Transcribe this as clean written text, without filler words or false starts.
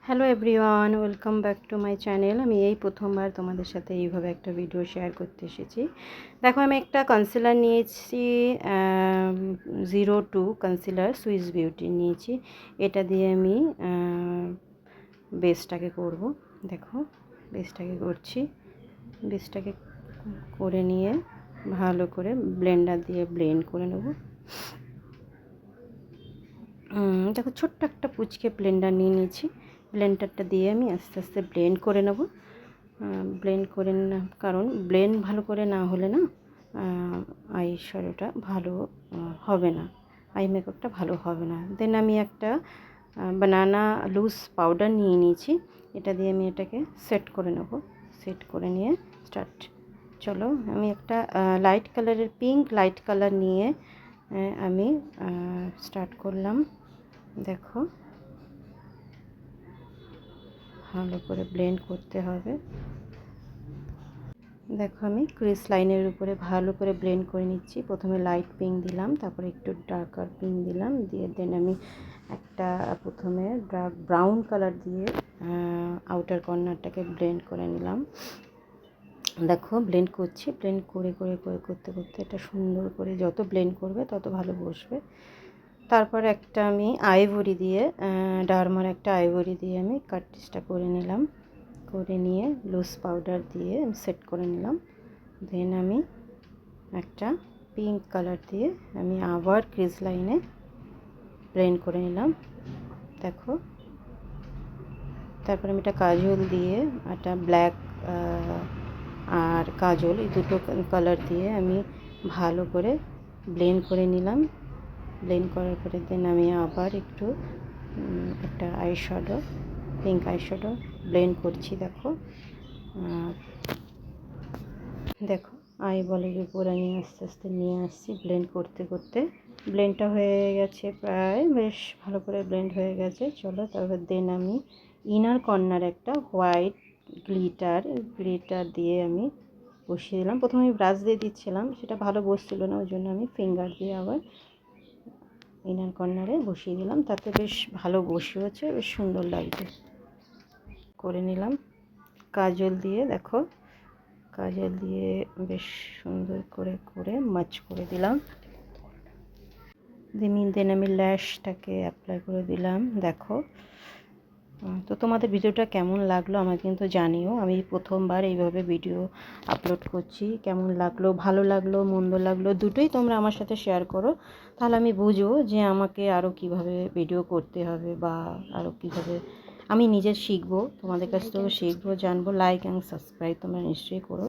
Hello everyone, welcome back to my channel. আমি এই প্রথমবার তোমাদের সাথে এইভাবে একটা ভিডিও শেয়ার করতে এসেছি। দেখো, আমি একটা কনসিলার নিয়েছি, 02 কনসিলার সুইস বিউটি নিয়েছি। এটা দিয়ে আমি বেসটাকে করব। দেখো, বেসটাকে করছি। বেসটাকে করে নিয়ে ভালো করে ব্লেন্ডার দিয়ে ব্লেন্ড করে নেব। দেখো, ছোট্ট একটা পুচকে ব্লেন্ডার নিয়ে নিয়েছি। ব্লেন্ডারটা দিয়ে আমি আস্তে আস্তে ব্লেন্ড করে নেব। ব্লেন্ড করে না, কারণ ব্লেন্ড ভালো করে না হলে না আই শ্যাডোটা ভালো হবে না, আই মেকআপটা ভালো হবে না। দেন আমি একটা বানানা লুজ পাউডার নিয়ে নিয়েছি। এটা দিয়ে আমি এটাকে সেট করে নেব। সেট করে নিয়ে স্টার্ট। চলো, আমি একটা লাইট কালারের পিঙ্ক লাইট কালার নিয়ে আমি স্টার্ট করলাম। দেখো, ভালো করে ব্লেন্ড করতে হবে। দেখো, আমি ক্রিস লাইনের উপরে ভালো করে ব্লেন্ড করে নিচ্ছি। প্রথমে লাইট পিঙ্ক দিলাম, তারপরে একটু ডার্কার পিঙ্ক দিলাম, দিয়ে দেন আমি একটা প্রথমে ডার্ক ব্রাউন কালার দিয়ে আউটার কর্নারটাকে ব্লেন্ড করে নিলাম। দেখো, ব্লেন্ড করছি। ব্লেন্ড করে করে করে করতে করতে এটা সুন্দর করে যত ব্লেন্ড করবে তত ভালো বসবে। তারপর একটা আমি আইভরি দিয়ে ডার্মার একটা আইভরি দিয়ে আমি কাটটিসটা করে নিলাম। করে নিয়ে লুজ পাউডার দিয়ে আমি সেট করে নিলাম। দেন আমি একটা পিঙ্ক কালার দিয়ে আমি আবার ক্রিজ লাইনে ব্লেন্ড করে নিলাম। দেখো, তারপর আমি একটা কাজল দিয়ে একটা ব্ল্যাক আর কাজল, এই দুটো কালার দিয়ে আমি ভালো করে ব্লেন্ড করে নিলাম। ব্লেন্ড করার পরে দেন আমি আবার একটু একটা আইশ্যাডো, পিঙ্ক আইশ্যাডো ব্লেন্ড করছি। দেখো, দেখো আই বলের উপর আমি আস্তে আস্তে নিয়ে আসছি ব্লেন্ড করতে করতে। ব্লেন্ডটা হয়ে গেছে, প্রায় বেশ ভালো করে ব্লেন্ড হয়ে গেছে। চলো, তারপর দেন আমি ইনার কর্নার একটা হোয়াইট গ্লিটার দিয়ে আমি বসিয়ে দিলাম। প্রথমে আমি ব্রাশ দিয়ে দিচ্ছিলাম, সেটা ভালো বসছিল না, ওই জন্য আমি ফিঙ্গার দিয়ে আবার ইনার কর্নারে বসিয়ে দিলাম। তাতে বেশ ভালো বসিয়েছে, বেশ সুন্দর লাগছে। করে নিলাম কাজল দিয়ে। দেখো, কাজল দিয়ে বেশ সুন্দর করে করে মাচ করে দিলাম। দেন আমি ল্যাশটাকে অ্যাপ্লাই করে দিলাম। দেখো, তো তোমাদের ভিডিওটা কেমন লাগলো আমাকে কিন্তু জানিও। আমি প্রথমবার এইভাবে ভিডিও আপলোড করছি। কেমন লাগলো, ভালো লাগলো, মন্দ লাগলো, দুটোই তোমরা আমার সাথে শেয়ার করো। তাহলে আমি বুঝবো যে আমাকে আরও কিভাবে ভিডিও করতে হবে, বা আরও কীভাবে আমি নিজে শিখবো, তোমাদের কাছ থেকেও শিখবো, জানবো। লাইক অ্যান্ড সাবস্ক্রাইব তোমরা নিশ্চয়ই করো।